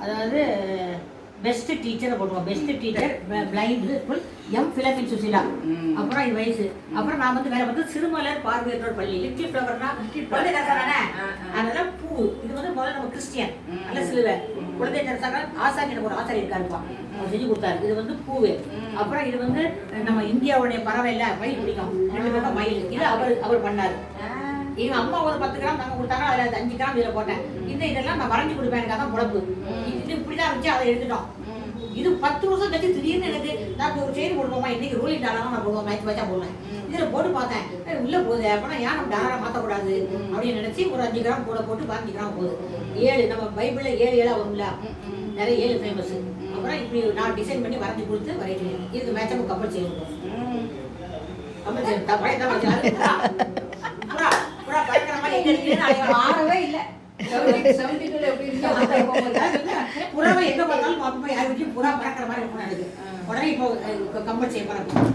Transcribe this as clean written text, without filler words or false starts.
அதாவது பெஸ்ட் டீச்சரை போடுவோம். பெஸ்ட் டீச்சர் பிளைண்ட் எம் பிலபின் சுசிலா. அப்புறம் இது வயசு. அப்புறம் நான் வந்து வேற வந்து சிறுமலர் பார்வையற்றோர் பள்ளி லிட்டில் ஃப்ளவர்னா குழந்தை தரசானே அதனால பூ. இது வந்து முதல்ல நம்ம கிறிஸ்டியன் நல்ல சிலுவை குழந்தை தரசான ஆசாரியர் ஒரு ஆசாரியர் இருக்காருப்பா அவர் செஞ்சு கொடுத்தாரு. இது வந்து பூவு. அப்புறம் இது வந்து நம்ம இந்தியாவுடைய பறவை இல்ல மயில் பிடிக்கும் 2 பக்கம் மயில். இது அவர் பண்ணாரு. எங்க அம்மா ஒரு 10 கிராம் தங்க கொடுத்தாங்க. அதுல 5 கிராம் இதுல போட்டேன். இதெல்லாம் நான் வரைஞ்சு கொடுப்பேன். எனக்கு அதான் பொழப்பு. இது இப்படிதான் இருந்துச்சு. அதை எடுத்துட்டோம். இது 10 வருஷம் கழிச்சு திடீர்னு எனக்கு நான் ஒரு செயின் போடுவோமா இன்னைக்கு ரோலிங் டாலரா நான் போடுவோம். மேட்ச் மேட்சா போடுவேன். இதுல போட்டு பார்த்தேன் உள்ள போகுது. அப்பனா ஏன் நம்ம டாலரா மாற்றக்கூடாது அப்படின்னு நினைச்சு ஒரு 5 கிராம் கூட போட்டு 15 கிராம் போகுது. 7 நம்ம பைபிள்ல 7 வரும்ல நிறைய 7 ஃபேமஸ். அப்புறம் இப்படி நான் டிசைன் பண்ணி வரைஞ்சி கொடுத்து வரைக்கிறேன். இதுக்கு மேட்சாக கப்பல் செய்யணும். கப்பல் செய்யணும் மாறவே இல்லை. புறாவை எங்க பார்த்தாலும் புறா பறக்கிற மாதிரி இருக்கும். உடனே இப்போ கம்பல் செய்ய பறக்கும்.